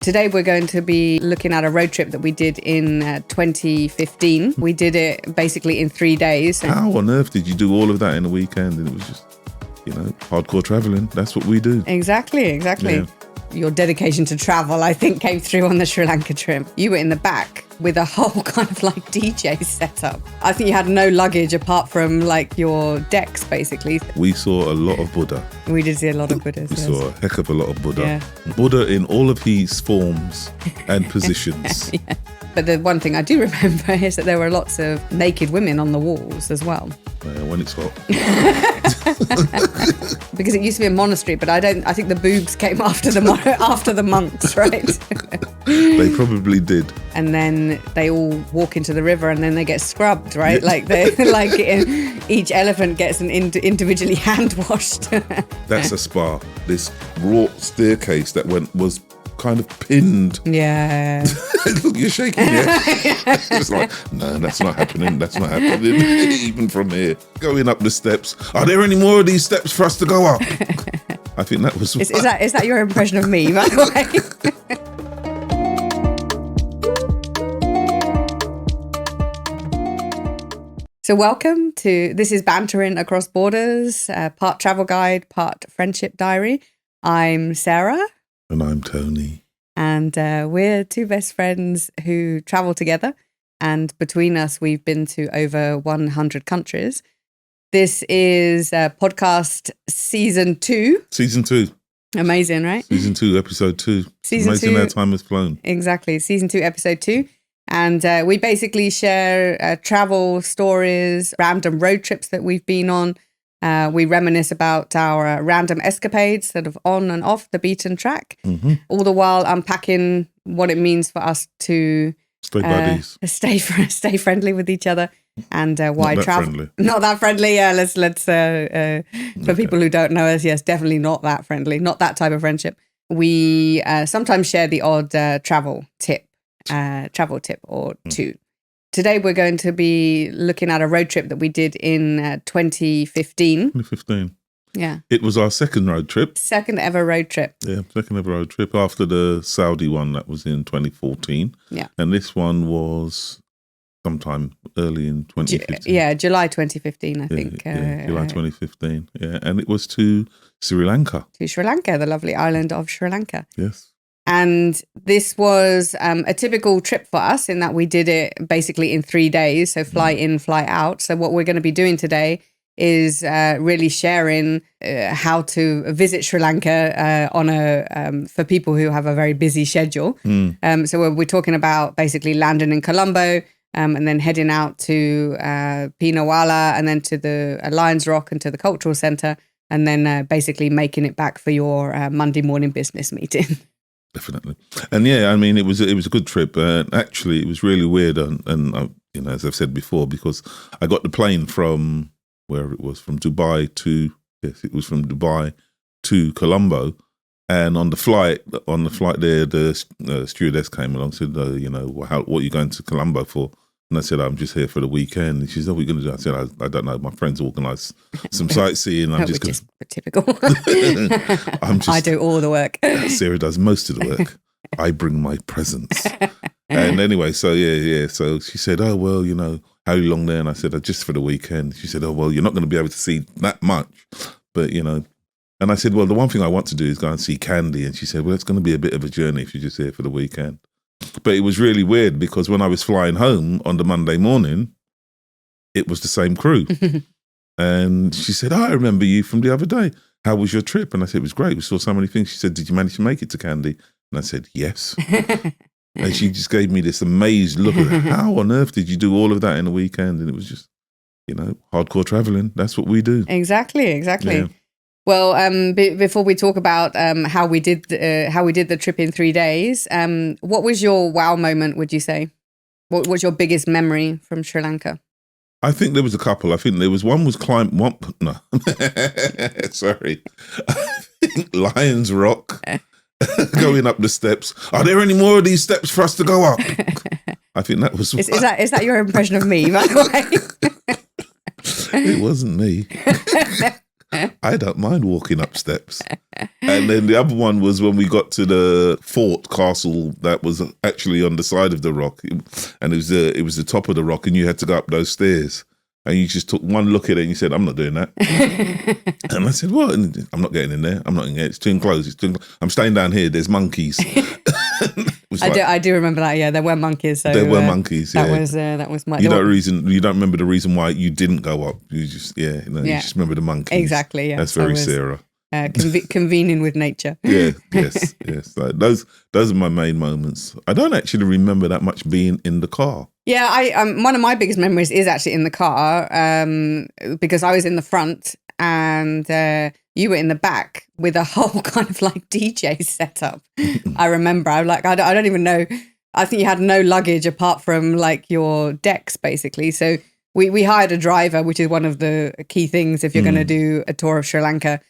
Today we're going to be looking at a road trip that we did in 2015. We did it basically in 3 days. How on earth did you do all of that in a weekend? And it was just, hardcore traveling. That's what we do. Exactly. Yeah. Your dedication to travel, I think, came through on the Sri Lanka trip. You were in the back with a whole kind of like DJ setup. I think you had no luggage apart from like your decks, basically. We saw a lot of Buddha. We did see a lot of Buddhas. We saw a heck of a lot of Buddha. Yeah. Buddha in all of his forms and positions. Yeah. But the one thing I do remember is that there were lots of naked women on the walls as well. When it's hot. Because it used to be a monastery, but I think the boobs came after the monks, right? They probably did. And then they all walk into the river and then they get scrubbed, right? Yeah. Each elephant gets individually hand washed. That's a spa. This wrought staircase that was kind of pinned. Yeah. Look, you're shaking your head. It's like, no, that's not happening. That's not happening. Even from here. Going up the steps. Are there any more of these steps for us to go up? I think that was... Is that your impression of me, by the way? So welcome to... This is Bantering Across Borders, part travel guide, part friendship diary. I'm Sarah. And I'm Tony. And we're two best friends who travel together. And between us, we've been to over 100 countries. This is podcast season 2. Season 2. Amazing, right? Season 2, episode 2. Season Amazing 2. How time has flown. Exactly. Season 2, episode 2. And we basically share travel stories, random road trips that we've been on. We reminisce about our random escapades sort of on and off the beaten track, all the while unpacking what it means for us to stay buddies, stay friendly with each other, and why travel. Friendly. Not that friendly. Yeah, let's for people who don't know us, yes, definitely not that friendly. Not that type of friendship. We sometimes share the odd travel tip or two. Today we're going to be looking at a road trip that we did in 2015. 2015. Yeah. It was our second road trip. Second ever road trip. Yeah, second ever road trip after the Saudi one that was in 2014. Yeah. And this one was sometime early in 2015. July 2015, I think. July 2015. Yeah, and it was to Sri Lanka. To Sri Lanka, the lovely island of Sri Lanka. Yes. And this was a typical trip for us in that we did it basically in 3 days. So fly in, fly out. So what we're going to be doing today is really sharing how to visit Sri Lanka for people who have a very busy schedule. So we're talking about basically landing in Colombo and then heading out to Pinnawala and then to the Lions Rock and to the cultural centre and then basically making it back for your Monday morning business meeting. Definitely. And yeah, I mean, it was a good trip. Actually, it was really weird. And as I've said before, because I got the plane from wherever it was, from Dubai to Colombo. And on the flight there, the stewardess came along and said, what are you going to Colombo for? And I said, I'm just here for the weekend. And she said, what are you going to do? I said, I don't know. My friends organised some sightseeing. Which is typical. I do all the work. Sarah does most of the work. I bring my presents. And anyway, so yeah. So she said, oh, well, how long there? And I said, just for the weekend. She said, oh, well, you're not going to be able to see that much. But, and I said, well, the one thing I want to do is go and see Kandy. And she said, well, it's going to be a bit of a journey if you're just here for the weekend. But it was really weird because when I was flying home on the Monday morning, it was the same crew. And she said, I remember you from the other day. How was your trip? And I said, it was great. We saw so many things. She said, did you manage to make it to Kandy? And I said, yes. And she just gave me this amazed look of how on earth did you do all of that in a weekend? And it was just, hardcore traveling. That's what we do. Exactly. Yeah. Well, before we talk about how we did the trip in 3 days, what was your wow moment, would you say? What was your biggest memory from Sri Lanka? I think there was a couple. I think there was one no, sorry. I think Lions Rock, going up the steps. Are there any more of these steps for us to go up? I think that was... Is that your impression of me, by the way? It wasn't me. I don't mind walking up steps. And then the other one was when we got to the fort castle that was actually on the side of the rock, and it was the top of the rock, and you had to go up those stairs. And you just took one look at it and you said, "I'm not doing that." And I said, "What?" And I'm not getting in there. I'm not in there. It's too enclosed. I'm staying down here. There's monkeys. I do remember that. Yeah, there were monkeys. So, there were monkeys. Yeah. That was my. You don't remember the reason why you didn't go up. You just you just remember the monkeys. Exactly. Yeah, that's very Sarah. Convening with nature. Yeah. Yes. Like those are my main moments. I don't actually remember that much being in the car. Yeah, I one of my biggest memories is actually in the car, because I was in the front and you were in the back with a whole kind of like DJ setup. I remember. I was like, I don't even know. I think you had no luggage apart from like your decks, basically. So we hired a driver, which is one of the key things if you're going to do a tour of Sri Lanka,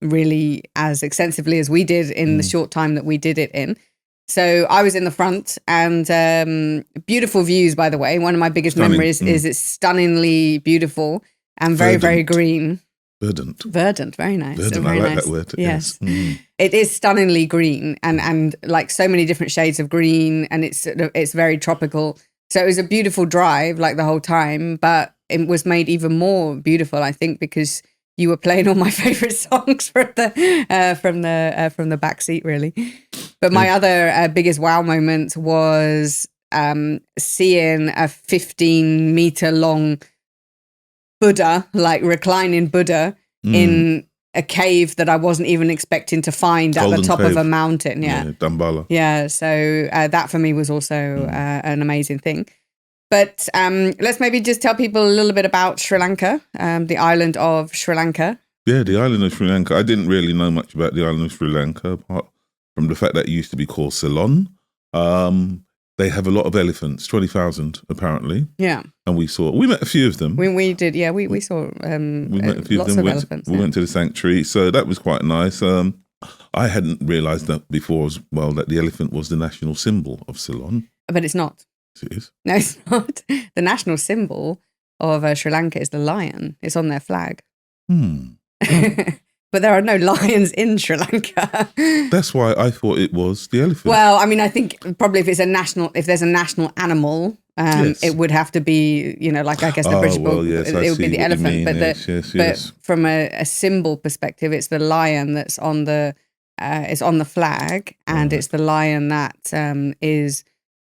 really as extensively as we did in the short time that we did it in. So I was in the front, and beautiful views, by the way. One of my biggest memories is it's stunningly beautiful and very, very green. Verdant, very nice. Verdant, very I like nice. that word. Yes. It is stunningly green and like so many different shades of green, and it's very tropical. So it was a beautiful drive like the whole time, but it was made even more beautiful, I think, because you were playing all my favorite songs from the back seat, really. But my other biggest wow moment was seeing a 15-meter long Buddha, like reclining Buddha, in a cave that I wasn't even expecting to find at the top of a mountain. Yeah, Dambulla. Yeah, so that for me was also an amazing thing. But let's maybe just tell people a little bit about Sri Lanka, the island of Sri Lanka. Yeah, the island of Sri Lanka. I didn't really know much about the island of Sri Lanka, apart from the fact that it used to be called Ceylon. They have a lot of elephants, 20,000 apparently. Yeah. And we met a few of them. We did, yeah, we saw we met a few lots of them. elephants. We went to the sanctuary, so that was quite nice. I hadn't realised that before as well, that the elephant was the national symbol of Ceylon. But it's not. It is? No, it's not. The national symbol of Sri Lanka is the lion. It's on their flag. But there are no lions in Sri Lanka. That's why I thought it was the elephant. Well, I mean, I think probably if there's a national animal, yes. It would have to be, like I guess the British bull. Yes, it would be the elephant. But yes. From a symbol perspective, it's the lion that's on the flag, and it's the lion that is.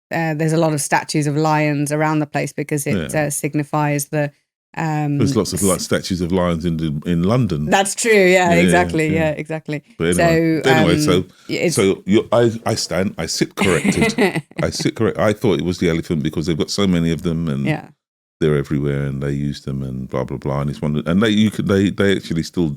There's a lot of statues of lions around the place because it signifies the. There's lots of statues of lions in London. That's true. Yeah, exactly. Yeah, exactly. But anyway, I sit corrected. I sit correct. I thought it was the elephant because they've got so many of them, and they're everywhere, and they use them, and blah blah blah. And it's one, and they actually still.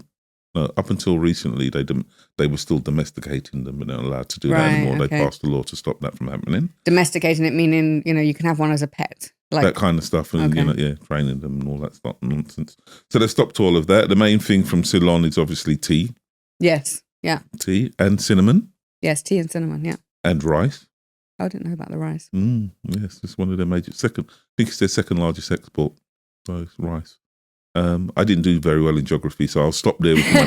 Up until recently, they were still domesticating them, but they're not allowed to do that anymore. Okay. They passed a law to stop that from happening. Domesticating it meaning, you can have one as a pet. Like that kind of stuff, and training them and all that stuff nonsense. So they stopped all of that. The main thing from Ceylon is obviously tea. Yes, yeah. Tea and cinnamon. Yes, tea and cinnamon, yeah. And rice. I didn't know about the rice. Yes, it's one of their major I think it's their second largest export. So it's rice. I didn't do very well in geography, so I'll stop there with my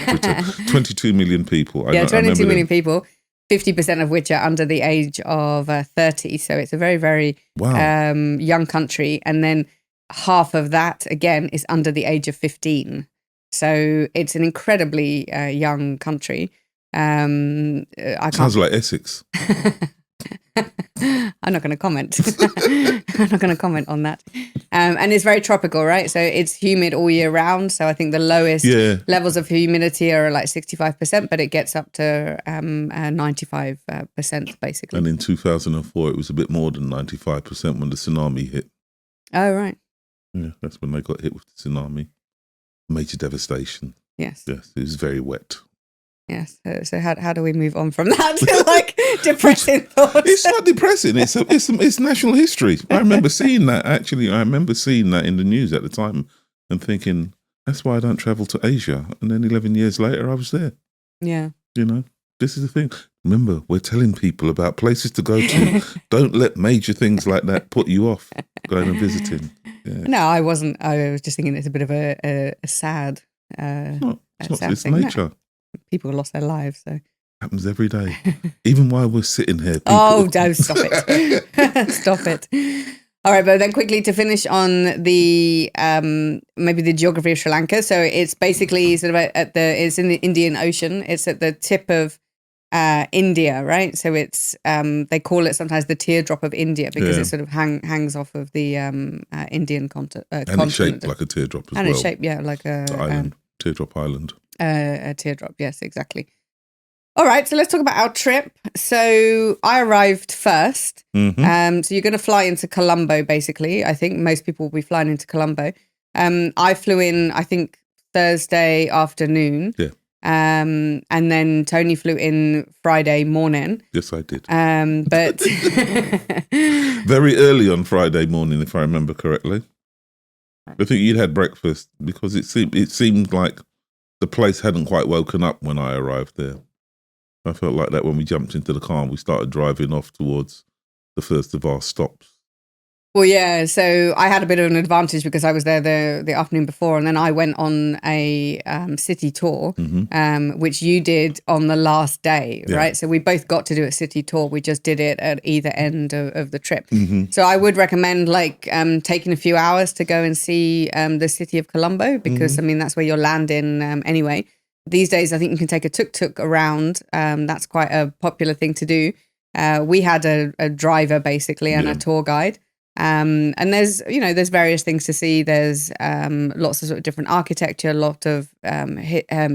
22 million people. 22 million people, 50% of which are under the age of 30. So it's a very, very young country. And then half of that, again, is under the age of 15. So it's an incredibly young country. Sounds like Essex. I'm not going to comment. I'm not going to comment on that. And it's very tropical, right? So it's humid all year round. So I think the lowest levels of humidity are like 65%, but it gets up to 95% basically. And in 2004, it was a bit more than 95% when the tsunami hit. Oh, right. Yeah, that's when they got hit with the tsunami. Major devastation. Yes. Yes, it was very wet. Yes. So how do we move on from that to like depressing thoughts? It's not depressing. It's national history. I remember seeing that actually. I remember seeing that in the news at the time and thinking, that's why I don't travel to Asia. And then 11 years later, I was there. Yeah. This is the thing. Remember, we're telling people about places to go to. Don't let major things like that put you off going and visiting. Yeah. No, I wasn't. I was just thinking it's a bit of a sad It's thing. nature. No, people lost their lives, so Happens every day. Even while we're sitting here. Don't stop it. Stop it. All right, but then quickly to finish on the maybe the geography of Sri Lanka. So it's basically sort of it's in the Indian Ocean. It's at the tip of India, right? So it's they call it sometimes the teardrop of India because it sort of hangs off of the Indian continent. And it's shaped like a teardrop as well. And it's shaped, like a island, teardrop island. A teardrop, yes, exactly. All right, so let's talk about our trip. So I arrived first. Mm-hmm. So you're going to fly into Colombo, basically. I think most people will be flying into Colombo. I flew in, I think, Thursday afternoon. Yeah. And then Tony flew in Friday morning. Yes, I did. But very early on Friday morning, if I remember correctly. I think you'd had breakfast because it seemed like the place hadn't quite woken up when I arrived there. I felt like that when we jumped into the car and we started driving off towards the first of our stops. Well, yeah, so I had a bit of an advantage because I was there the afternoon before, and then I went on a city tour, which you did on the last day, right? So we both got to do a city tour. We just did it at either end of the trip. So I would recommend taking a few hours to go and see the city of Colombo because, I mean, that's where you're landing anyway. These days, I think you can take a tuk-tuk around. That's quite a popular thing to do. We had a driver, basically, and a tour guide. And there's various things to see. There's lots of sort of different architecture, a lot of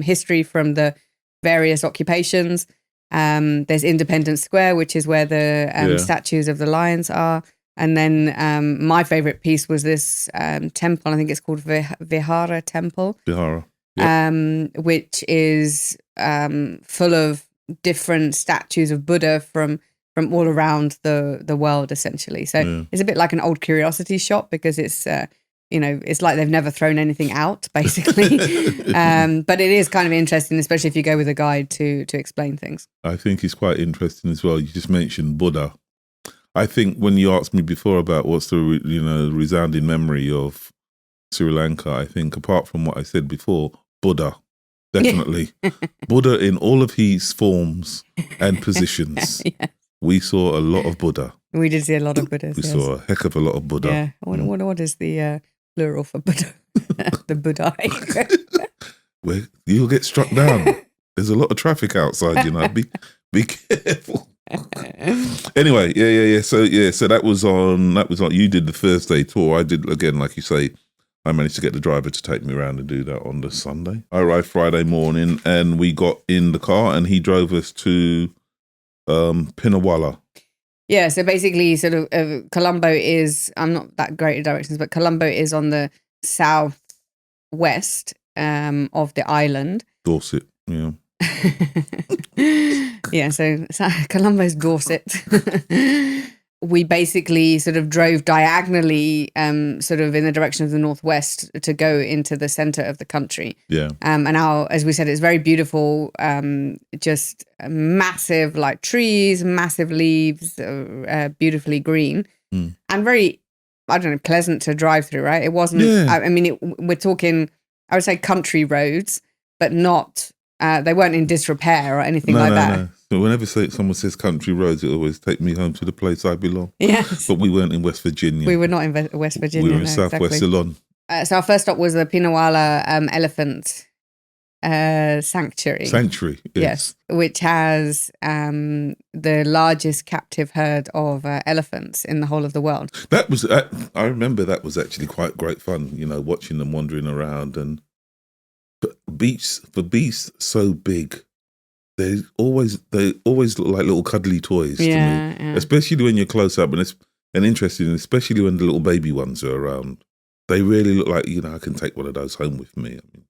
history from the various occupations. There's Independence Square, which is where the statues of the lions are. And then my favorite piece was this temple. I think it's called Vihara Temple. Vihara. Yep. Which is full of different statues of Buddha from all around the world, essentially. So it's a bit like an old curiosity shop because it's it's like they've never thrown anything out, basically. But it is kind of interesting, especially if you go with a guide to explain things. I think it's quite interesting as well. You just mentioned Buddha. I think when you asked me before about what's the resounding memory of Sri Lanka, I think apart from what I said before, Buddha, definitely. Buddha in all of his forms and positions. We saw a lot of Buddha. We did see a lot of Buddhas. We saw a heck of a lot of Buddha. Yeah. What is the plural for Buddha? The Buddha. Well, you'll get struck down. There's a lot of traffic outside, Be careful. Anyway, yeah. So that was on. You did the first day tour. I did again, like you say. I managed to get the driver to take me around and do that on the Sunday. I arrived Friday morning and we got in the car and he drove us to Pinnawala. Yeah, so basically sort of Colombo is, I'm not that great at directions, but Colombo is on the southwest of the island. Dorset, yeah. Yeah, so Colombo's Dorset. We basically sort of drove diagonally sort of in the direction of the northwest to go into the center of the country. Yeah. And now, as we said, it's very beautiful, just massive like trees, massive leaves, beautifully green and very, I don't know, pleasant to drive through, right? It wasn't, I mean, we're talking, I would say country roads, but not, they weren't in disrepair or anything like that. No. So whenever someone says country roads, it always take me home to the place I belong. Yes. But we weren't in West Virginia. We were not in West Virginia. We were in Southwest Ceylon. So our first stop was the Pinnawala elephant sanctuary. Sanctuary, yes. Which has the largest captive herd of elephants in the whole of the world. That was, I remember that was actually quite great fun, watching them wandering around. And but beasts so big. They always look like little cuddly toys to me. Yeah. Especially when you're close up and interesting, especially when the little baby ones are around. They really look like, I can take one of those home with me. I mean,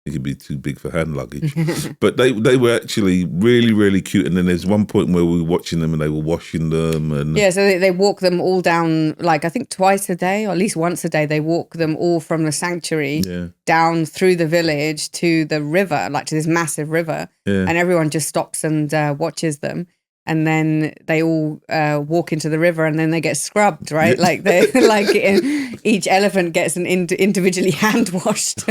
it could be too big for hand luggage. But they were actually really, really cute. And then there's one point where we were watching them and they were washing them. And yeah, so they walk them all down, like I think twice a day or at least once a day. They walk them all from the sanctuary down through the village to the river, like to this massive river. Yeah. And everyone just stops and watches them. And then they all walk into the river and then they get scrubbed, right? Like each elephant gets individually hand washed.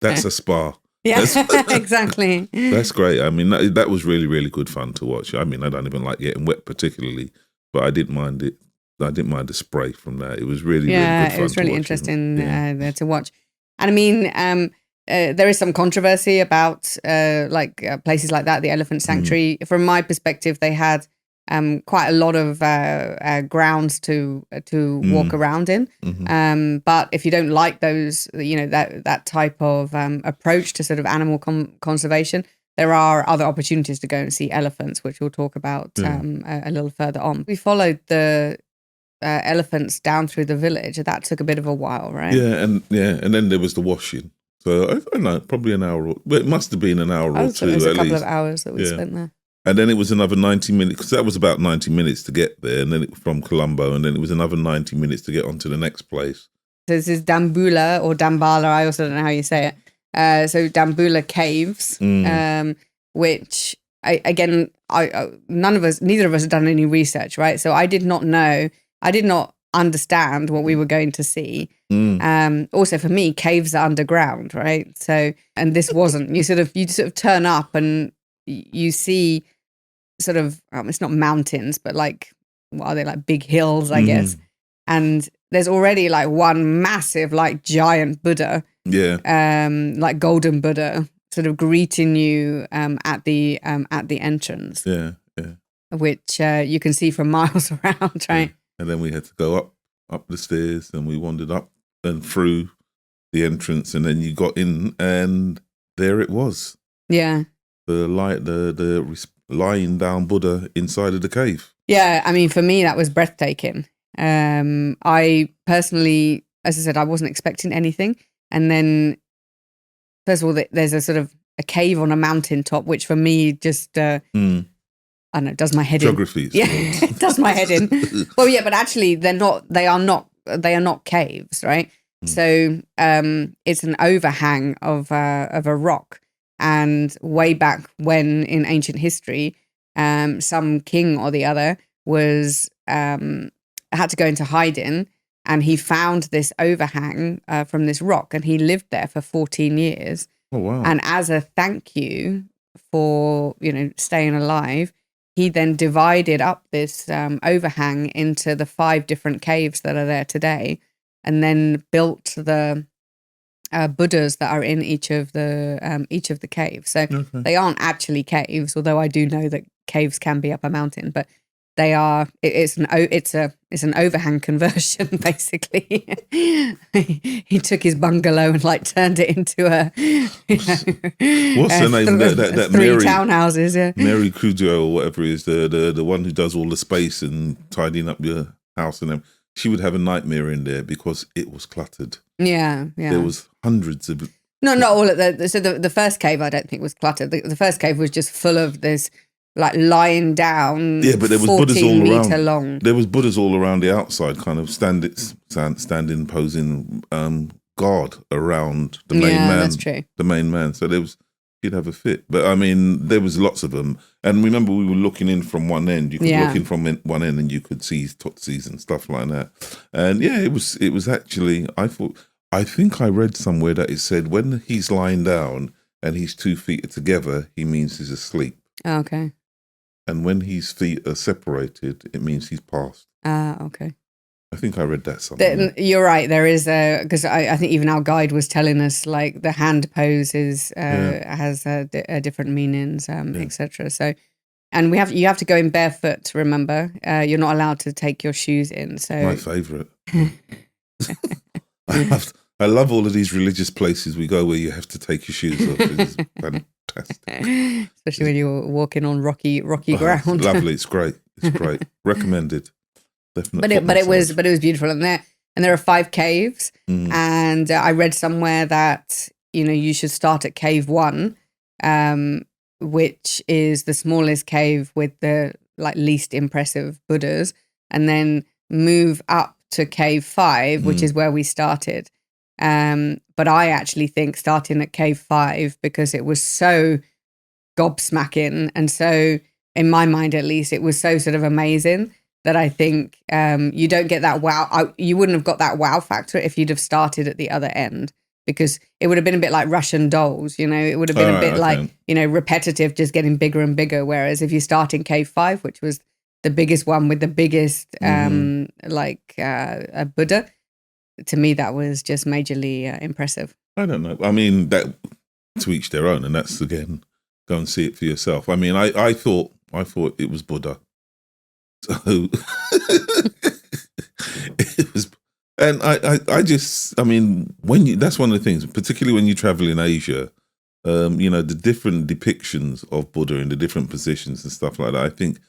That's a spa. Yeah, exactly. That's great. I mean, that was really, really good fun to watch. I mean, I don't even like getting wet particularly, but I didn't mind it. I didn't mind the spray from that. It was really, really good fun. It was really to watch, interesting to watch. And I mean, there is some controversy about places like that, the elephant sanctuary. From my perspective, they had quite a lot of grounds to walk around in. But if you don't like those, that type of approach to sort of animal conservation, there are other opportunities to go and see elephants, which we'll talk about a little further on. We followed the elephants down through the village. That took a bit of a while, right? And then there was the washing. So I don't know, probably an hour. Well, it must have been an hour or two. It was a couple of hours that we spent there. And then it was another 90 minutes, because that was about 90 minutes to get there, and then from Colombo, and then it was another 90 minutes to get onto the next place. So this is Dambulla or Dambala, I also don't know how you say it. So Dambulla Caves, which neither of us had done any research, right? So I did not understand what we were going to see. Also for me, caves are underground, right? So, and this wasn't. You sort of turn up and you see sort of, it's not mountains, but like, what are they, like big hills, I guess. And there's already like one massive, like giant Buddha, like golden Buddha, sort of greeting you at the entrance, which you can see from miles around, right? And then we had to go up the stairs, and we wandered up and through the entrance, and then you got in, and there it was. Yeah, the lying down Buddha inside of the cave. Yeah, I mean, for me, that was breathtaking. I personally, as I said, I wasn't expecting anything. And then, first of all, there's a sort of a cave on a mountaintop, which for me just, I don't know, does my head Geography. in. Yeah, it does my head in. Well, yeah, but actually they are not caves, right? So it's an overhang of a rock. And way back when in ancient history, some king or the other was had to go into hiding, and he found this overhang from this rock, and he lived there for 14 years. Oh, wow. And as a thank you for staying alive, he then divided up this overhang into the 5 different caves that are there today, and then built the Buddhas that are in each of the caves. So they aren't actually caves, although I do know that caves can be up a mountain, but they are. It's an overhang conversion, basically. He took his bungalow and like turned it into a. What's the name? That 3 Mary, townhouses. Yeah. Mary Cujo or whatever it is, the one who does all the space and tidying up your house and everything. She would have a nightmare in there because it was cluttered. Yeah. There was hundreds of. No, not all of the. So the first cave, I don't think was cluttered. The first cave was just full of this, like lying down. Yeah, but there was Buddhas all around. Long. There was Buddhas all around the outside, kind of standing, posing guard around the main man. That's true. The main man. So you'd have a fit. But I mean, there was lots of them. And remember, we were looking in from one end. You could look in from one end, and you could see Tutsis and stuff like that. And yeah, it was actually. I think I read somewhere that it said when he's lying down and his 2 feet are together, he means he's asleep. Oh, okay. And when his feet are separated, it means he's passed. Okay. I think I read that somewhere. You're right. There is because I think even our guide was telling us like the hand pose has different meanings, etc. So, and you have to go in barefoot. Remember, you're not allowed to take your shoes in. So my favourite. I love all of these religious places we go where you have to take your shoes off. It's fantastic. Especially when you're walking on rocky ground. Lovely. It's great. Recommended. Definitely. But it was beautiful. And there are 5 caves. And I read somewhere that, you should start at cave 1, which is the smallest cave with the like least impressive Buddhas, and then move up to cave 5, which is where we started. But I actually think starting at cave 5, because it was so gobsmacking, and so in my mind at least, it was so sort of amazing that I think you don't get that wow. You wouldn't have got that wow factor if you'd have started at the other end. because it would have been a bit like Russian dolls, you know, it would have been a bit like, you know, repetitive, just getting bigger and bigger. Whereas if you start in cave 5, which was the biggest one with the biggest, a Buddha, to me, that was just majorly impressive. I don't know. I mean, that to each their own. And that's, again, go and see it for yourself. I mean, I thought it was Buddha. So it was. And I just, I mean, that's one of the things, particularly when you travel in Asia, you know, the different depictions of Buddha in the different positions and stuff like that. I think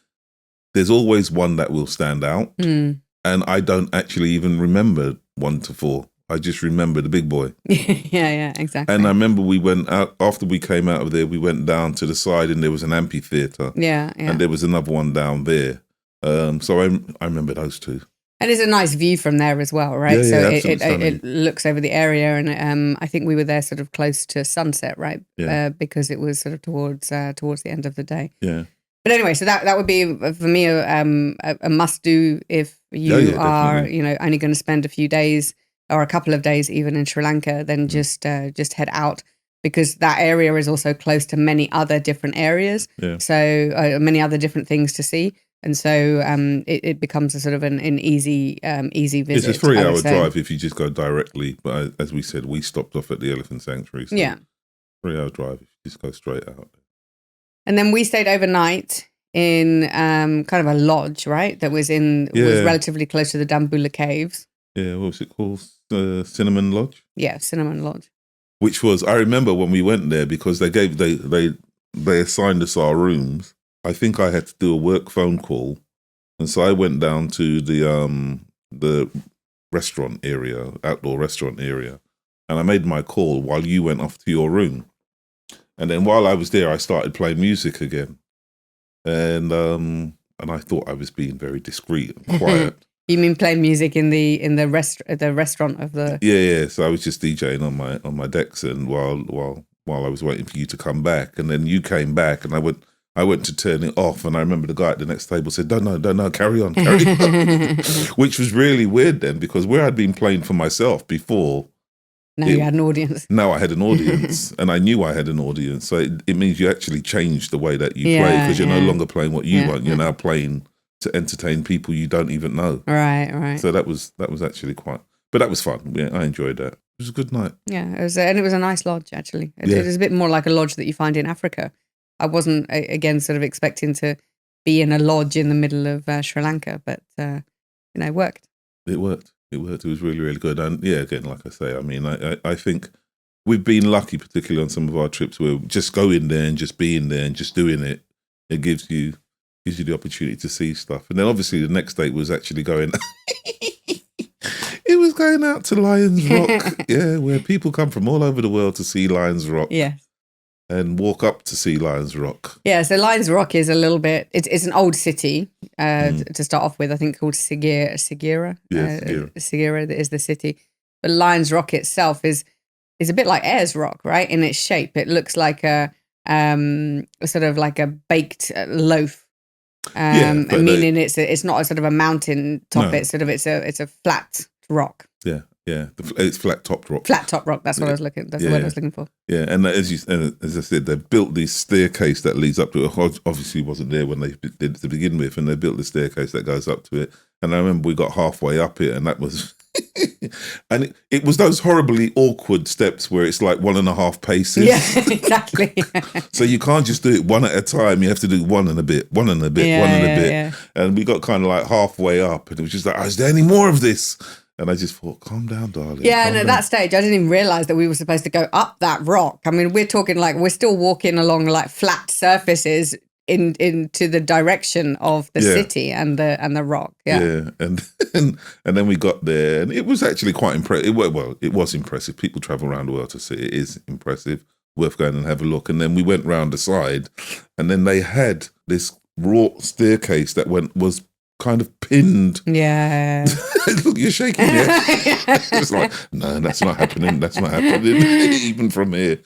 there's always one that will stand out. And I don't actually even remember 1 to 4. I just remember the big boy. Yeah, exactly. And I remember we went out, after we came out of there, we went down to the side and there was an amphitheatre. Yeah. And there was another one down there. So I remember those 2. And it's a nice view from there as well, right? Yeah, so it looks over the area, and I think we were there sort of close to sunset, right? Yeah. Because it was sort of towards the end of the day. Yeah. But anyway, so that would be for me a must do if you are definitely. you know only going to spend a few days or a couple of days even in Sri Lanka. Then just head out, because that area is also close to many other different areas. Yeah. So many other different things to see. And so it becomes a sort of an easy visit. It's a 3-hour drive if you just go directly. But as we said, we stopped off at the elephant sanctuary. So 3-hour drive if you just go straight out. And then we stayed overnight in kind of a lodge, right? That was was relatively close to the Dambulla Caves. Yeah, what was it called? Cinnamon Lodge? Yeah, Cinnamon Lodge. Which was, I remember when we went there, because they assigned us our rooms. I think I had to do a work phone call, and so I went down to the restaurant area, outdoor restaurant area, and I made my call while you went off to your room. And then while I was there, I started playing music again, and I thought I was being very discreet and quiet. You mean playing music in the restaurant of the? Yeah. So I was just DJing on my decks, and while I was waiting for you to come back, and then you came back, and I went to turn it off, and I remember the guy at the next table said, "Don't know, carry on," which was really weird then, because where I'd been playing for myself before, now you had an audience. Now I had an audience, and I knew I had an audience. So it means you actually change the way that you play, because you're no longer playing what you want. You're now playing to entertain people you don't even know. Right. So that was actually but that was fun. Yeah, I enjoyed that. It was a good night. Yeah, it was a nice lodge actually. It was a bit more like a lodge that you find in Africa. I wasn't, again, sort of expecting to be in a lodge in the middle of Sri Lanka, but, it worked. It worked. It was really, really good. And yeah, again, like I say, I mean, I think we've been lucky, particularly on some of our trips, where just going there and just being there and just doing it, it gives you the opportunity to see stuff. And then obviously the next day was actually going... It was going out to Lions Rock, where people come from all over the world to see Lions Rock. Yes. And walk up to see Lions Rock. Yeah, so Lions Rock is a little bit, it's an old city to start off with, I think called Sigiriya. Yeah, Sigiriya. Sigiriya is the city. But Lions Rock itself is a bit like Ayers Rock, right? In its shape. It looks like a sort of like a baked loaf. Meaning it's not a sort of a mountain top, it's sort of, it's a flat rock. Yeah. It's flat topped rock. Flat top rock. That's what I was looking. That's the word I was looking for. Yeah, and as I said, they built this staircase that leads up to it. Obviously, wasn't there when they did it to begin with, and they built the staircase that goes up to it. And I remember we got halfway up it, and that was, and it was those horribly awkward steps where it's like 1.5 paces. Yeah, exactly. So you can't just do it one at a time. You have to do one and a bit. Yeah. And we got kind of like halfway up, and it was just like, is there any more of this? And I just thought, calm down, darling. Yeah, and at that stage, I didn't even realise that we were supposed to go up that rock. I mean, we're talking like we're still walking along like flat surfaces into the direction of the city and the rock. Yeah, and then we got there, and it was actually quite impressive. Well, it was impressive. People travel around the world to see it. It is impressive, worth going and have a look. And then we went round the side, and then they had this wrought staircase that was kind of pinned. Yeah. Look, you're shaking your head. It's like, no, that's not happening. That's not happening, even from here.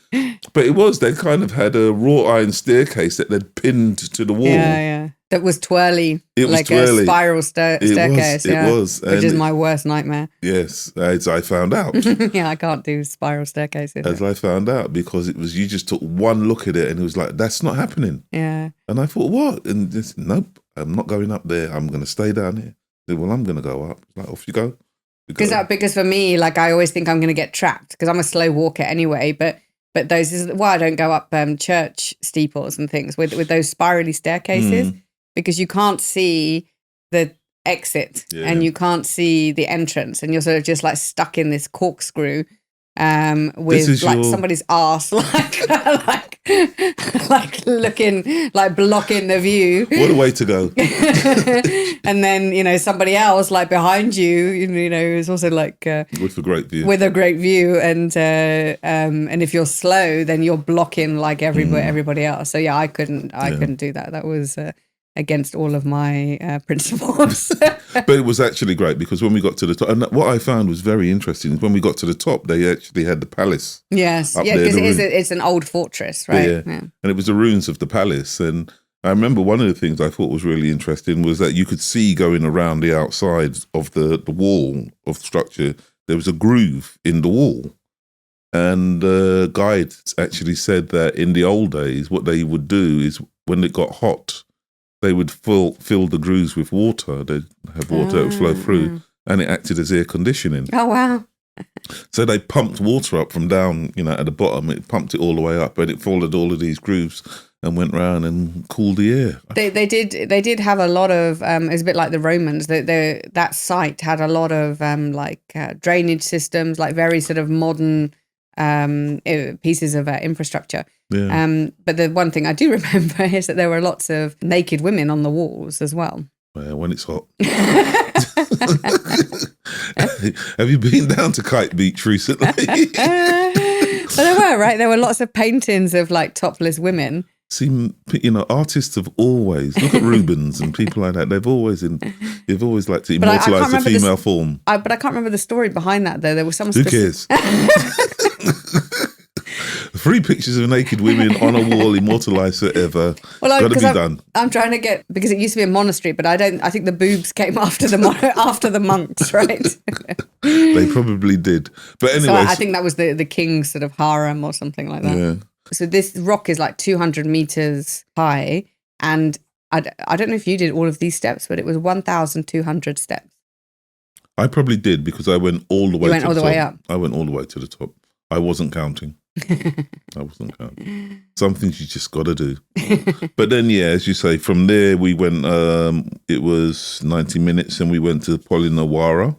But they kind of had a wrought iron staircase that they'd pinned to the wall. Yeah. That was twirly, It was like twirly. a spiral staircase. It was. Which is my worst nightmare. Yes, as I found out. Yeah, I can't do spiral staircases. As I found out, because it was, you just took one look at it and it was like, that's not happening. Yeah. And I thought, what? And just, nope, I'm not going up there. I'm going to stay down here. I said, well, I'm going to go up. Like, off you go. Because for me, like, I always think I'm going to get trapped because I'm a slow walker anyway. But those is why I don't go up church steeples and things with those spirally staircases, because you can't see the exit and you can't see the entrance, and you're sort of just like stuck in this corkscrew with like somebody's arse like looking, like blocking the view. What a way to go. And then, you know, somebody else like behind you, you know, is also like with a great view. With a great view, and if you're slow, then you're blocking like everybody else. So yeah, I couldn't do that. That was against all of my principles. But it was actually great, because when we got to the top, and what I found was very interesting is when we got to the top, they actually had the palace. Yes, yeah, because it's an old fortress, right? Yeah. And it was the ruins of the palace. And I remember one of the things I thought was really interesting was that you could see going around the outside of the wall of the structure, there was a groove in the wall. And the guide actually said that in the old days, what they would do is when it got hot, they would fill the grooves with water. They'd have water that would flow through, and it acted as air conditioning. Oh, wow. So they pumped water up from down, you know, at the bottom. It pumped it all the way up, and it followed all of these grooves and went round and cooled the air. They did have a lot of, it's a bit like the Romans, that site had a lot of drainage systems, like very sort of modern pieces of infrastructure. Yeah. But the one thing I do remember is that there were lots of naked women on the walls as well. Well, when it's hot. Have you been down to Kite Beach recently? Well, there were, right? There were lots of paintings of like topless women. See, you know, artists have always, look at Rubens and people like that. They've always liked to immortalise the female form. But I can't remember the story behind that, though. There was some. Who cares? 3 pictures of naked women on a wall, immortalised forever. Well, got to be done. I'm trying to get, because it used to be a monastery, but I think the boobs came after the monks, right? They probably did. But anyway, so I think that was the king's sort of harem or something like that. Yeah. So this rock is like 200 meters high, and I don't know if you did all of these steps, but it was 1,200 steps. I probably did, because I went all the way. You went all the way up. I went all the way to the top. I wasn't counting. Some things you just got to do. But then, yeah, as you say, from there we went. It was 90 minutes, and we went to Polonnaruwa.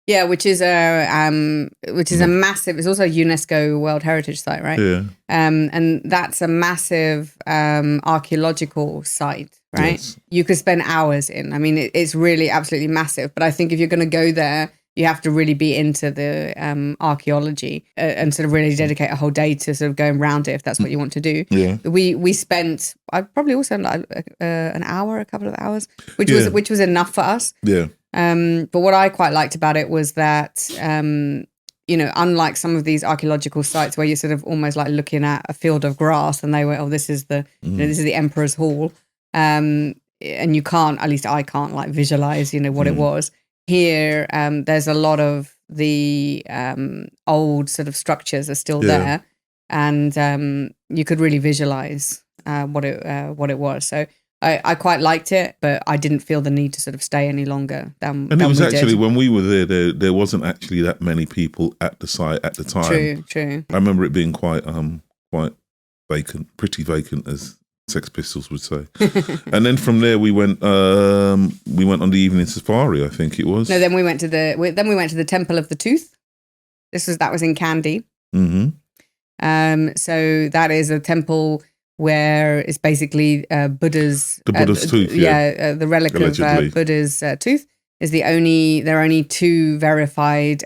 Yeah, which is a massive. It's also a UNESCO World Heritage Site, right? Yeah. And that's a massive archaeological site, right? Yes. You could spend hours in. I mean, it's really absolutely massive. But I think if you're going to go there, you have to really be into the archaeology and sort of really dedicate a whole day to sort of going around it, if that's what you want to do. Yeah. We spent, I probably also like an hour, a couple of hours, which was enough for us. Yeah. But what I quite liked about it was that, you know, unlike some of these archaeological sites where you're sort of almost like looking at a field of grass and they were, oh, this is the Emperor's Hall. And you can't, at least I can't like visualize, you know, what it was. Here, there's a lot of the old sort of structures are still there, and you could really visualize what it was. So I quite liked it, but I didn't feel the need to sort of stay any longer than. And it was actually when we were there wasn't actually that many people at the site at the time. True. I remember it being quite vacant, pretty vacant, as Sex Pistols would say. And then from there we went on the evening safari, I think it was. No, then we went to the Temple of the Tooth. That was in Kandy. Mm-hmm. So that is a temple where it's basically Buddha's tooth. The relic allegedly of Buddha's tooth is there are only 2 verified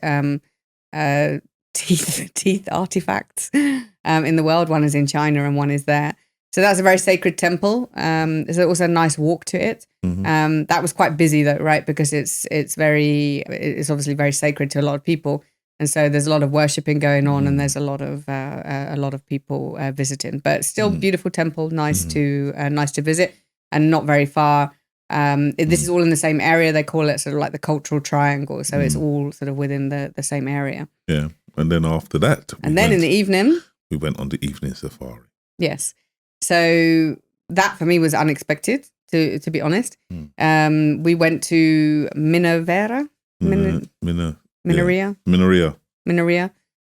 teeth artifacts in the world. One is in China and one is there. So that's a very sacred temple. There's also a nice walk to it. Mm-hmm. That was quite busy though, right? Because it's obviously very sacred to a lot of people, and so there's a lot of worshipping going on, and there's a lot of people visiting. But still, beautiful temple, nice to visit. and not very far. This is all in the same area. They call it sort of like the cultural triangle. So it's all sort of within the same area. Yeah. And then after that, in the evening, we went on the evening safari. Yes. So that for me was unexpected, to be honest. We went to Minneriya. Minneriya.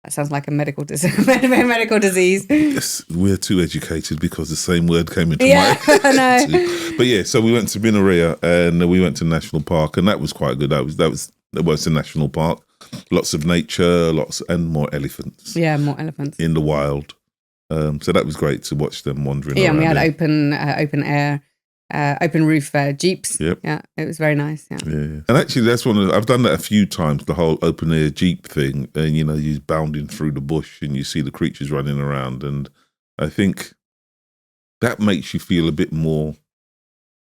That sounds like a medical disease. Yes, we're too educated because the same word came into my I know. But yeah, so we went to Minneriya and we went to National Park, and that was quite good. That was a national park. Lots of nature, and more elephants. Yeah, more elephants in the wild. So that was great to watch them wandering. Yeah, around. And we had open air. Open roof Jeeps. Yep. Yeah, it was very nice. Yeah. And actually, that's I've done that a few times. The whole open air Jeep thing, and you're bounding through the bush and you see the creatures running around, and I think that makes you feel a bit more.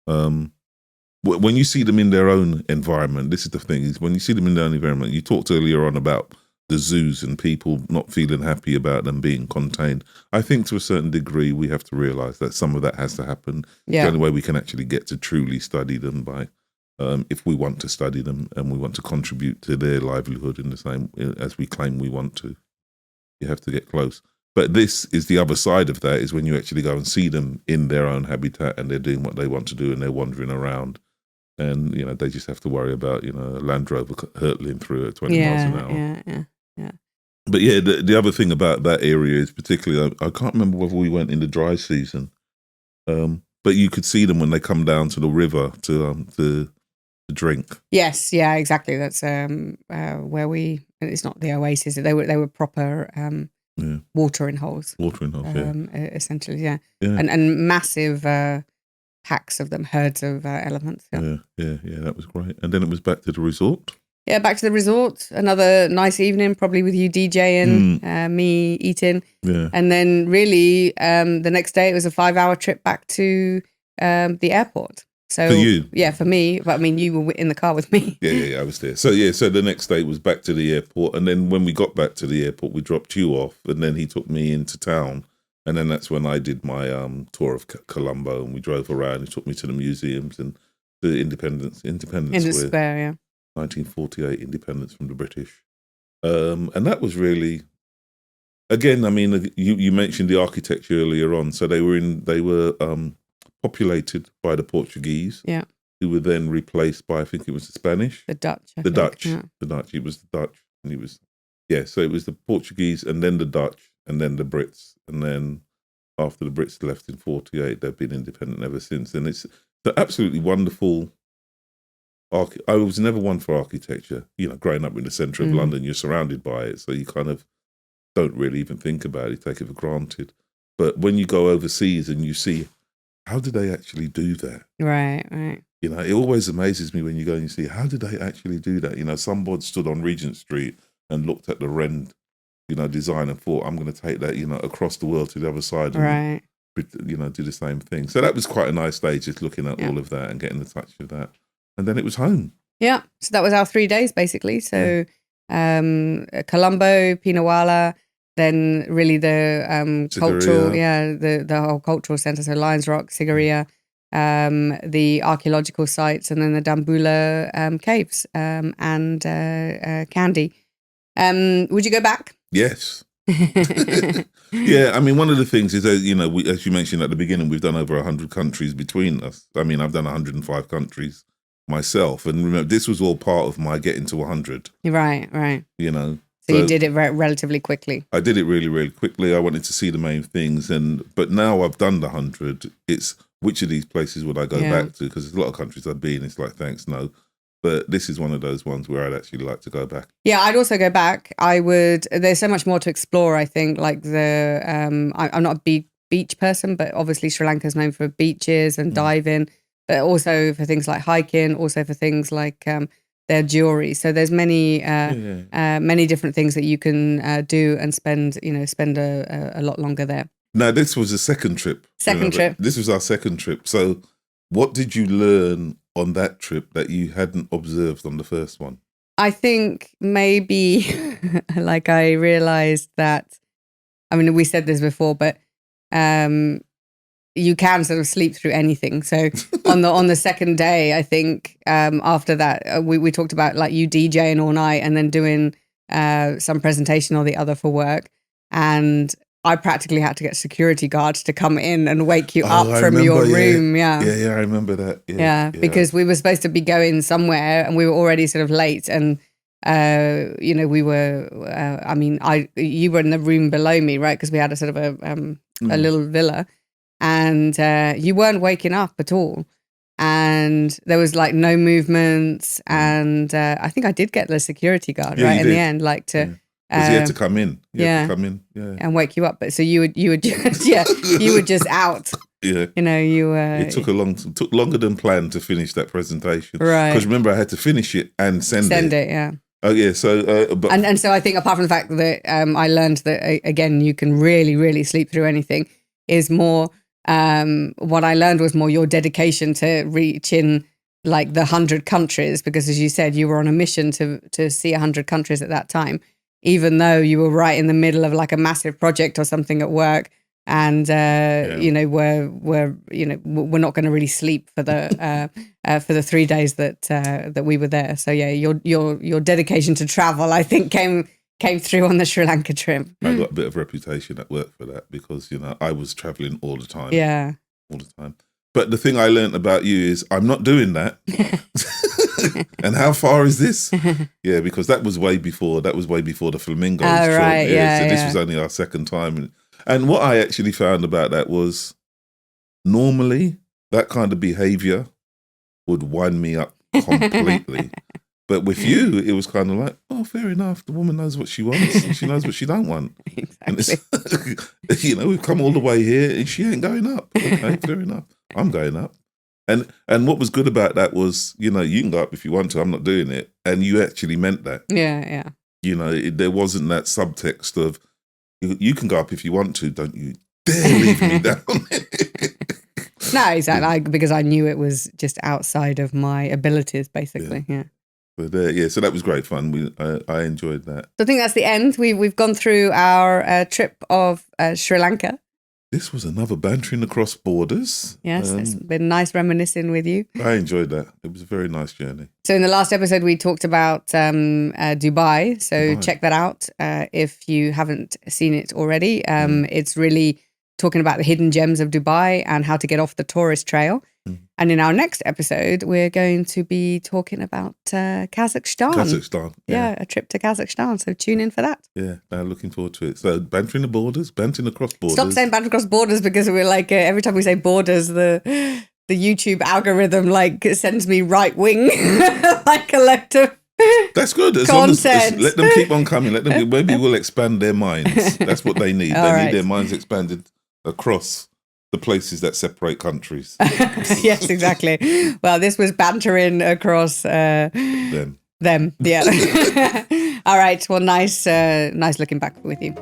When you see them in their own environment, this is the thing: is when you see them in their own environment. You talked earlier on about the zoos and people not feeling happy about them being contained. I think to a certain degree, we have to realise that some of that has to happen. Yeah. The only way we can actually get to truly study them by, if we want to study them and we want to contribute to their livelihood in the same as we claim we want to, you have to get close. But this is the other side of that, is when you actually go and see them in their own habitat and they're doing what they want to do and they're wandering around. And, they just have to worry about, a Land Rover hurtling through at 20 miles an hour. Yeah. But yeah, the other thing about that area is particularly, I can't remember whether we went in the dry season, but you could see them when they come down to the river to drink. Yes, yeah, exactly. That's where it's not the oasis. They were proper watering holes. Watering holes, essentially, yeah. And massive packs of them, herds of elephants. Yeah, that was great. And then it was back to the resort. Yeah, back to the resort. Another nice evening, probably with you DJing, me eating. Yeah. And then really the next day it was a 5-hour trip back to the airport. So for you? Yeah, for me. But I mean, you were in the car with me. Yeah, I was there. So the next day was back to the airport. And then when we got back to the airport, we dropped you off. And then he took me into town. And then that's when I did my tour of Colombo. And we drove around. He took me to the museums and the Independence Square, yeah. 1948 independence from the British. And that was really, again, I mean, you mentioned the architecture earlier on. So they were populated by the Portuguese, who were then replaced by, I think it was the Spanish. The Dutch. The Dutch. It was the Dutch. And it was, so it was the Portuguese and then the Dutch and then the Brits. And then after the Brits left in 48, they've been independent ever since. And it's absolutely wonderful. I was never one for architecture. Growing up in the centre of London, you're surrounded by it, so you kind of don't really even think about it, take it for granted. But when you go overseas and you see, how did they actually do that? Right. It always amazes me when you go and you see, how did they actually do that? Somebody stood on Regent Street and looked at the Wren, design and thought, I'm going to take that, across the world to the other side and, do the same thing. So that was quite a nice day, just looking at all of that and getting in touch with that. And then it was home. Yeah. So that was our 3 days, basically. So Colombo, Pinnawala, then really the cultural, the whole cultural centre. So Lions Rock, Sigiriya, the archaeological sites, and then the Dambulla Caves and Kandy. Would you go back? Yes. Yeah, I mean, one of the things is that, as you mentioned at the beginning, we've done over 100 countries between us. I mean, I've done 105 countries myself, and remember, this was all part of my getting to 100. Right. So you did it relatively quickly. I did it really, really quickly. I wanted to see the main things, but now I've done the 100. It's which of these places would I go back to? Because there's a lot of countries I've been. It's like, thanks, no. But this is one of those ones where I'd actually like to go back. Yeah, I'd also go back. I would. There's so much more to explore, I think. Like I'm not a beach person, but obviously Sri Lanka is known for beaches and diving, but also for things like hiking, also for things like their jewelry. So there's many different things that you can do and spend a lot longer there. Now, this was a second trip. This was our second trip. So what did you learn on that trip that you hadn't observed on the first one? I think maybe like I realized that, I mean, we said this before, but you can sort of sleep through anything. So on the second day, I think after that, we talked about like you DJing all night and then doing some presentation or the other for work. And I practically had to get security guards to come in and wake you up from your room. Yeah, I remember that. Yeah, because we were supposed to be going somewhere and we were already sort of late. And, we were, you were in the room below me, right? Because we had a sort of a little villa. And you weren't waking up at all. And there was like no movements. And I think I did get the security guard, right? In the end, like to... Because he had to come in. And wake you up. But so you would just, you were just out. Yeah. It took longer than planned to finish that presentation. Right. Because remember, I had to finish it and send it. Yeah. Oh yeah. So, but and so I think apart from the fact that I learned that again you can really, really sleep through anything is more. What I learned was more your dedication to reaching like the 100 countries, because as you said, you were on a mission to see 100 countries at that time. Even though you were right in the middle of like a massive project or something at work, and we're not going to really sleep for the 3 days that we were there. So yeah, your dedication to travel, I think, came through on the Sri Lanka trip. I got a bit of reputation at work for that because I was traveling all the time. Yeah, all the time. But the thing I learned about you is I'm not doing that. And how far is this? Yeah, because that was way before the flamingos. Oh, right, So this was only our second time. And what I actually found about that was normally that kind of behavior would wind me up completely. But with you, it was kind of like, oh, fair enough. The woman knows what she wants and she knows what she don't want. Exactly. And we've come all the way here and she ain't going up. Okay, fair enough. I'm going up. And what was good about that was, you can go up if you want to. I'm not doing it. And you actually meant that. Yeah. There wasn't that subtext of, you can go up if you want to. Don't you dare leave me down. No, exactly. Because I knew it was just outside of my abilities, basically. Yeah. But so that was great fun. I enjoyed that. So I think that's the end. We've gone through our trip of Sri Lanka. This was another bantering across borders. Yes, it's been nice reminiscing with you. I enjoyed that. It was a very nice journey. So in the last episode, we talked about Dubai. So check that out if you haven't seen it already. It's really talking about the hidden gems of Dubai and how to get off the tourist trail. And in our next episode, we're going to be talking about Kazakhstan. Yeah, a trip to Kazakhstan. So tune in for that. Yeah, looking forward to it. So bantering across borders. Stop saying bantering across borders, because we're like, every time we say borders, the YouTube algorithm sends me right wing, like a lot of That's good. As long as let them keep on coming. Maybe we'll expand their minds. That's what they need. They need their minds expanded across the places that separate countries. Yes, exactly. Well, this was bantering across them. Yeah. All right. Well, nice looking back with you.